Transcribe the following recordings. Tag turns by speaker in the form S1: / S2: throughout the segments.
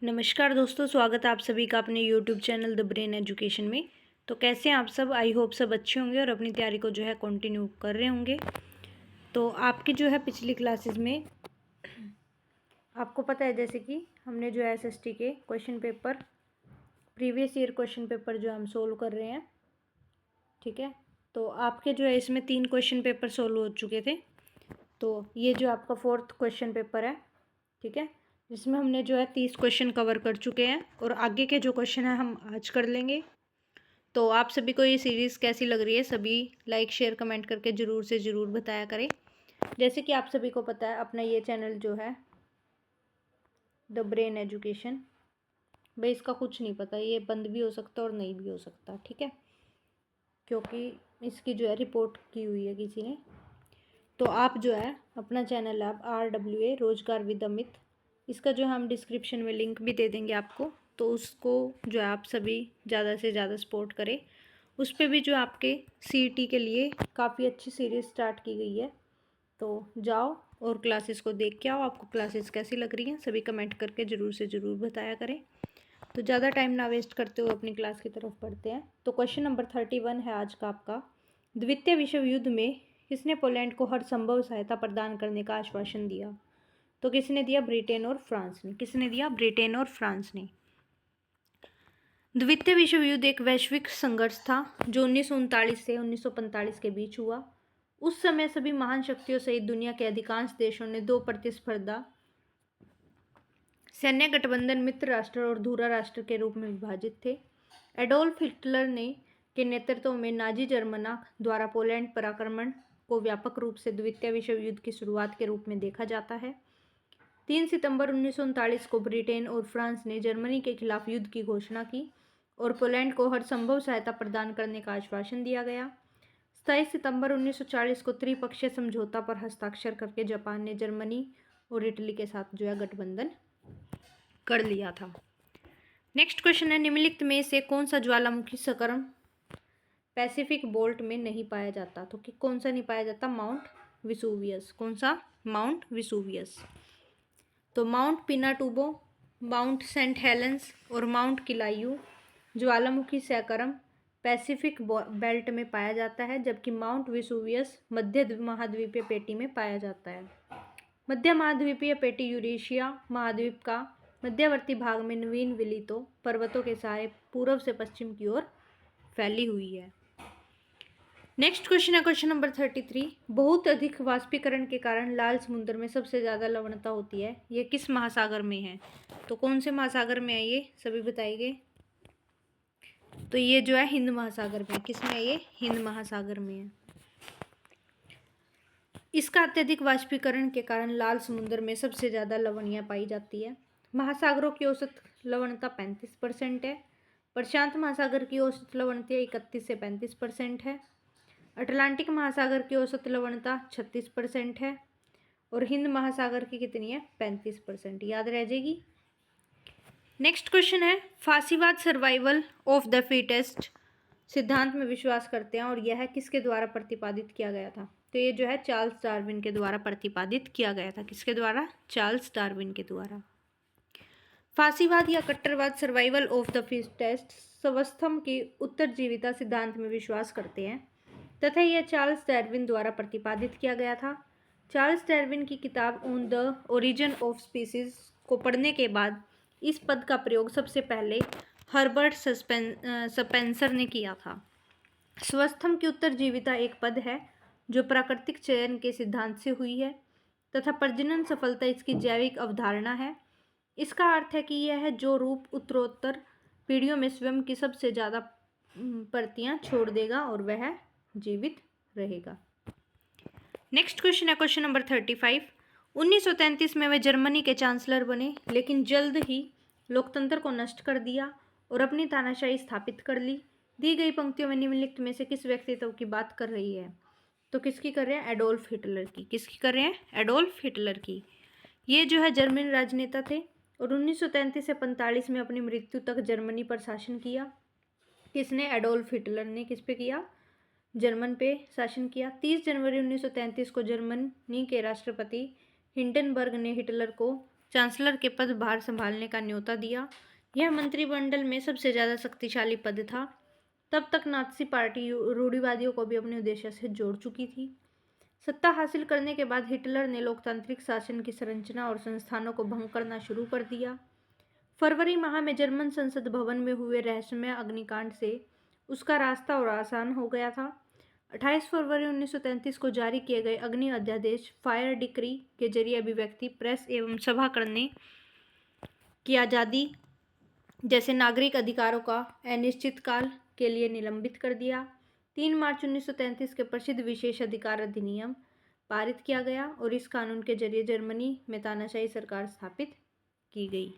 S1: नमस्कार दोस्तों, स्वागत है आप सभी का अपने YouTube channel the brain education में। तो कैसे हैं आप सब? आई होप सब अच्छे होंगे और अपनी तैयारी को जो है कंटिन्यू कर रहे होंगे। तो आपकी जो है पिछली क्लासेस में आपको पता है जैसे कि हमने जो है एसएसटी के question paper, previous year question paper जो हम सोल्व कर रहे हैं, ठीक है। तो आपके जो है इसमें 3 क्वेश्चन पेपर सोल्व हो चुके थे। तो ये जो आपका 4th क्वेश्चन पेपर है, ठीक है, जिसमें हमने जो है 30 क्वेश्चन कवर कर चुके हैं और आगे के जो क्वेश्चन हैं हम आज कर लेंगे। तो आप सभी को ये सीरीज़ कैसी लग रही है, सभी लाइक शेयर कमेंट करके ज़रूर से ज़रूर बताया करें। जैसे कि आप सभी को पता है अपना ये चैनल जो है द ब्रेन एजुकेशन, भाई इसका कुछ नहीं पता, ये बंद भी हो सकता और नहीं भी हो सकता, ठीक है, क्योंकि इसकी जो है रिपोर्ट की हुई है किसी ने। तो आप जो है अपना चैनल आप RWA रोजगार विद अमित, इसका जो हम डिस्क्रिप्शन में लिंक भी दे देंगे आपको, तो उसको जो है आप सभी ज़्यादा से ज़्यादा सपोर्ट करें। उस पर भी जो आपके CET के लिए काफ़ी अच्छी सीरीज़ स्टार्ट की गई है। तो जाओ और क्लासेस को देख के आओ, आपको क्लासेस कैसी लग रही हैं सभी कमेंट करके ज़रूर से ज़रूर बताया करें। तो ज़्यादा टाइम ना वेस्ट करते हुए अपनी क्लास की तरफ बढ़ते हैं। तो क्वेश्चन नंबर 31 है आज का आपका। द्वितीय विश्व युद्ध में किसने पोलैंड को हर संभव सहायता प्रदान करने का आश्वासन दिया? तो किसने दिया? ब्रिटेन और फ्रांस ने। किसने दिया? ब्रिटेन और फ्रांस ने। द्वितीय विश्व युद्ध एक वैश्विक संघर्ष था जो 1939 से 1945 के बीच हुआ। उस समय सभी महान शक्तियों सहित दुनिया के अधिकांश देशों ने दो प्रतिस्पर्धा सैन्य गठबंधन, मित्र राष्ट्र और धुरा राष्ट्र के रूप में विभाजित थे। एडोल्फ हिटलर ने के नेतृत्व में नाजी जर्मना द्वारा पोलैंड पर आक्रमण को व्यापक रूप से द्वितीय विश्व युद्ध की शुरुआत के रूप में देखा जाता है। 3 सितंबर 1939 को ब्रिटेन और फ्रांस ने जर्मनी के खिलाफ युद्ध की घोषणा की और पोलैंड को हर संभव सहायता प्रदान करने का आश्वासन दिया गया। 27 सितंबर 1940 को त्रिपक्षीय समझौता पर हस्ताक्षर करके जापान ने जर्मनी और इटली के साथ जो है गठबंधन कर लिया था। नेक्स्ट क्वेश्चन है, निम्नलिखित में से कौन सा ज्वालामुखी सकर्म पैसिफिक बोल्ट में नहीं पाया जाता? तो कि कौन सा नहीं पाया जाता? Mount Vesuvius. कौन सा? Mount Vesuvius. तो mount Pinatubo, mount Saint Helens और माउंट किलायू ज्वालामुखी सकर्म पैसिफिक बेल्ट में पाया जाता है, जबकि माउंट विसुवियस मध्य महाद्वीपीय पेटी में पाया जाता है। मध्य महाद्वीपीय पेटी यूरेशिया महाद्वीप का मध्यवर्ती भाग में नवीन विलितो पर्वतों के सहारे पूर्व से पश्चिम की ओर फैली हुई है। नेक्स्ट क्वेश्चन है क्वेश्चन नंबर 33। बहुत अधिक वाष्पीकरण के कारण लाल समुद्र में सबसे ज़्यादा लवणता होती है, ये किस महासागर में है? तो कौन से महासागर में है ये सभी बताइए। तो ये जो है हिंद महासागर में। किस में है ये? हिंद महासागर में है। इसका अत्यधिक वाष्पीकरण के कारण लाल समुद्र में सबसे ज़्यादा लवणियाँ पाई जाती है। महासागरों की औसत लवणता 35% है। प्रशांत महासागर की औसत लवणता 31 से 35% है। अटलांटिक महासागर की औसत लवणता 36% है और हिंद महासागर की कितनी है? 35%। याद रह जाएगी। नेक्स्ट क्वेश्चन है, फासीवाद सर्वाइवल ऑफ द फिटेस्ट सिद्धांत में विश्वास करते हैं और यह किसके द्वारा प्रतिपादित किया गया था? तो ये जो है चार्ल्स डार्विन के द्वारा प्रतिपादित किया गया था। किसके द्वारा? चार्ल्स डार्विन के द्वारा। फासीवाद या कट्टरवाद सर्वाइवल ऑफ द फिटेस्ट स्वस्तम की उत्तरजीविता सिद्धांत में विश्वास करते हैं तथा यह चार्ल्स डार्विन द्वारा प्रतिपादित किया गया था। चार्ल्स डार्विन की किताब on the origin of species को पढ़ने के बाद इस पद का प्रयोग सबसे पहले हर्बर्ट स्पेंसर ने किया था। स्वस्थम की उत्तरजीविता एक पद है जो प्राकृतिक चयन के सिद्धांत से हुई है तथा प्रजनन सफलता इसकी जैविक अवधारणा है। इसका अर्थ है कि यह जो रूप उत्तरोत्तर पीढ़ियों में स्वयं की सबसे ज़्यादा प्रतियां छोड़ देगा और वह जीवित रहेगा। नेक्स्ट क्वेश्चन है क्वेश्चन नंबर 35। 1933 में वे जर्मनी के चांसलर बने, लेकिन जल्द ही लोकतंत्र को नष्ट कर दिया और अपनी तानाशाही स्थापित कर ली। दी गई पंक्तियों में निम्नलिखित में से किस व्यक्तित्व की बात कर रही है? तो किसकी कर रहे हैं? एडोल्फ हिटलर की। किसकी कर रहे हैं? एडोल्फ हिटलर की। ये जो है जर्मन राजनेता थे और 1933 से 45 में अपनी मृत्यु तक जर्मनी पर शासन किया। किसने? एडोल्फ हिटलर ने। किस पे किया? जर्मन पे शासन किया। 30 जनवरी 1933 को जर्मनी के राष्ट्रपति हिंडनबर्ग ने हिटलर को चांसलर के पदभार संभालने का न्योता दिया। यह मंत्रिमंडल में सबसे ज़्यादा शक्तिशाली पद था। तब तक नात्सी पार्टी रूढ़िवादियों को भी अपने उद्देश्य से जोड़ चुकी थी। सत्ता हासिल करने के बाद हिटलर ने लोकतांत्रिक शासन की संरचना और संस्थानों को भंग करना शुरू कर दिया। फरवरी माह में जर्मन संसद भवन में हुए रहस्यमय अग्निकांड से उसका रास्ता और आसान हो गया था। 28 फरवरी 1933 को जारी किए गए अग्नि अध्यादेश फायर डिक्री के जरिए अभिव्यक्ति, प्रेस एवं सभा करने की आज़ादी जैसे नागरिक अधिकारों का अनिश्चित काल के लिए निलंबित कर दिया। 3 मार्च 1933 के प्रसिद्ध विशेष अधिकार अधिनियम पारित किया गया और इस कानून के जरिए जर्मनी में तानाशाही सरकार स्थापित की गई।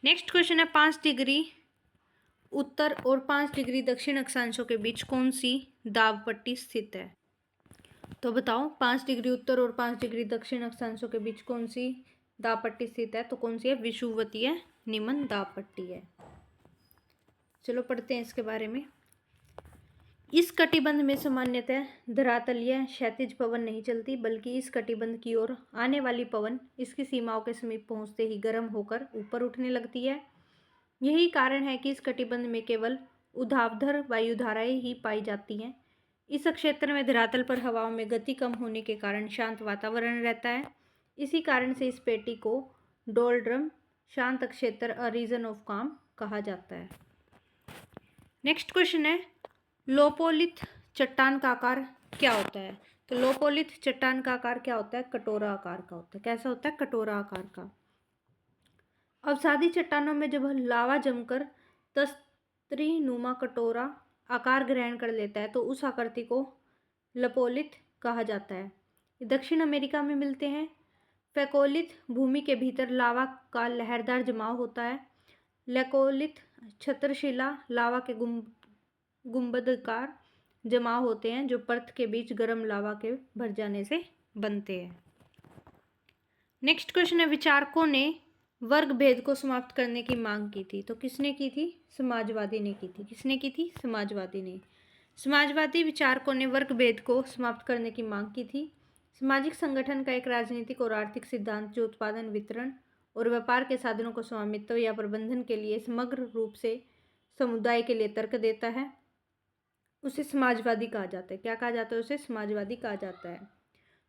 S1: नेक्स्ट क्वेश्चन है 5 डिग्री उत्तर और 5 डिग्री दक्षिण अक्षांशों के बीच कौन सी दाब पट्टी स्थित है? तो बताओ 5 डिग्री उत्तर और 5 डिग्री दक्षिण अक्षांशों के बीच कौन सी दाब पट्टी स्थित है? तो कौन सी है? विषुवतीय निम्न दाब पट्टी है। चलो पढ़ते हैं इसके बारे में। इस कटिबंध में सामान्यतः धरातलीय क्षैतिज पवन नहीं चलती, बल्कि इस कटिबंध की ओर आने वाली पवन इसकी सीमाओं के समीप पहुंचते ही गर्म होकर ऊपर उठने लगती है। यही कारण है कि इस कटिबंध में केवल ऊर्ध्वाधर वायुधाराएं ही पाई जाती हैं। इस क्षेत्र में धरातल पर हवाओं में गति कम होने के कारण शांत वातावरण रहता है। इसी कारण से इस पेटी को डोल्ड्रम शांत क्षेत्र, अ रीजन ऑफ काम कहा जाता है। नेक्स्ट क्वेश्चन है लोपोलिथ चट्टान का आकार क्या होता है? तो लोपोलिथ चट्टान का आकार क्या होता है? कटोरा आकार का होता है। कैसा होता है? कटोरा आकार का। अवसादी चट्टानों में जब लावा जमकर तस्तरी नुमा कटोरा आकार ग्रहण कर लेता है तो उस आकृति को लपोलिथ कहा जाता है। दक्षिण अमेरिका में मिलते हैं। फैकोलिथ भूमि के भीतर लावा का लहरदार जमाव होता है। लेकोलिथ छत्रशिला लावा के गुंबदाकार जमाव होते हैं जो परत के बीच गर्म लावा के भर जाने से बनते हैं। नेक्स्ट क्वेश्चन है विचारकों ने वर्ग भेद को समाप्त करने की मांग की थी। तो किसने की थी? समाजवादी ने की थी। किसने की थी? समाजवादी ने। समाजवादी विचारकों ने वर्ग भेद को समाप्त करने की मांग की थी। सामाजिक संगठन का एक राजनीतिक और आर्थिक सिद्धांत जो उत्पादन, वितरण और व्यापार के साधनों को स्वामित्व या प्रबंधन के लिए समग्र रूप से समुदाय के लिए तर्क देता है, उसे समाजवादी कहा जाता है। क्या कहा जाता है? उसे समाजवादी कहा जाता है।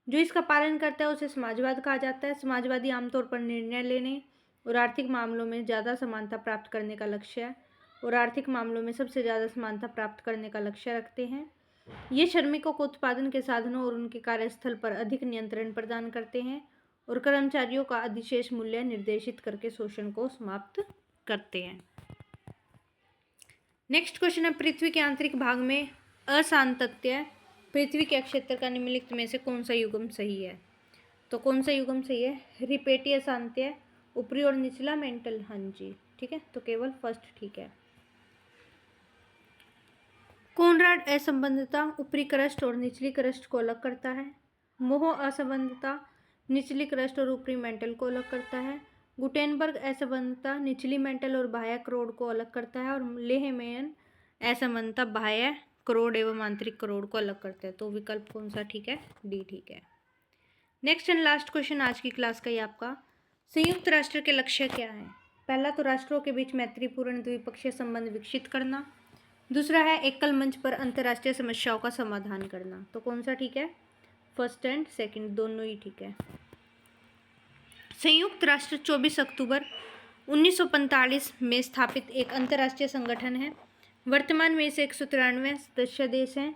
S1: जो इसका पालन करता है उसे समाजवाद कहा जाता है। समाजवादी आमतौर पर निर्णय लेने और आर्थिक मामलों में ज़्यादा समानता प्राप्त करने का लक्ष्य और आर्थिक मामलों में सबसे ज़्यादा समानता प्राप्त करने का लक्ष्य रखते हैं। ये श्रमिकों को उत्पादन के साधनों और उनके कार्यस्थल पर अधिक नियंत्रण प्रदान करते हैं और कर्मचारियों का अधिशेष मूल्य निर्देशित करके शोषण को समाप्त करते हैं। नेक्स्ट क्वेश्चन है पृथ्वी के आंतरिक भाग में असांतत्य पृथ्वी के क्षेत्र का निम्नलिखित में से कौन सा युग्म सही है? तो कौन सा युग्म सही है? रिपेटी अशांत्य, ऊपरी और निचला मेंटल। हाँ जी ठीक है, तो केवल फर्स्ट ठीक है। कोनराड असंबंधता ऊपरी क्रस्ट और निचली क्रस्ट को अलग करता है। मोह असंबंधता निचली क्रस्ट और ऊपरी मेंटल को अलग करता है। गुटेनबर्ग असंबंधता निचली मेंटल और बाह्य करोड़ को अलग करता है और लेहमैन असंबंधता बाह्य करोड़ एवं आंतरिक करोड़ को अलग करता है। तो विकल्प कौन सा ठीक है? डी ठीक है। नेक्स्ट एंड लास्ट क्वेश्चन आज की क्लास का ये आपका, संयुक्त राष्ट्र के लक्ष्य क्या है? पहला तो राष्ट्रों के बीच मैत्रीपूर्ण द्विपक्षीय संबंध विकसित करना। दूसरा है एकल मंच पर अंतर्राष्ट्रीय समस्याओं का समाधान करना। तो कौन सा ठीक है? फर्स्ट एंड सेकंड दोनों ही ठीक है। संयुक्त राष्ट्र 24 अक्टूबर 1945 में स्थापित एक अंतर्राष्ट्रीय संगठन है। वर्तमान में इसे 193 सदस्य देश हैं।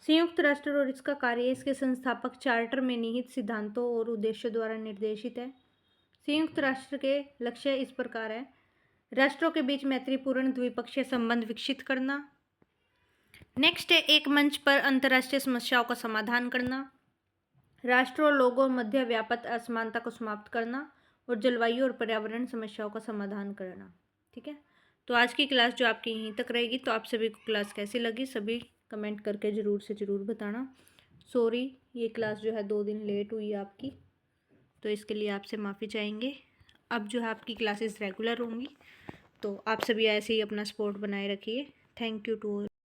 S1: संयुक्त राष्ट्र और इसका कार्य इसके संस्थापक चार्टर में निहित सिद्धांतों और उद्देश्यों द्वारा निर्देशित है। संयुक्त राष्ट्र के लक्ष्य इस प्रकार है: राष्ट्रों के बीच मैत्रीपूर्ण द्विपक्षीय संबंध विकसित करना। नेक्स्ट है एक मंच पर अंतर्राष्ट्रीय समस्याओं का समाधान करना। राष्ट्रों और लोगों मध्य व्याप्त असमानता को समाप्त करना और जलवायु और पर्यावरण समस्याओं का समाधान करना। ठीक है, तो आज की क्लास जो आपकी यहीं तक रहेगी। तो आप सभी को क्लास कैसी लगी सभी कमेंट करके ज़रूर से ज़रूर बताना। सॉरी ये क्लास जो है 2 दिन लेट हुई आपकी, तो इसके लिए आपसे माफ़ी चाहेंगे। अब जो है आपकी क्लासेस रेगुलर होंगी, तो आप सभी ऐसे ही अपना सपोर्ट बनाए रखिए। Thank you to all.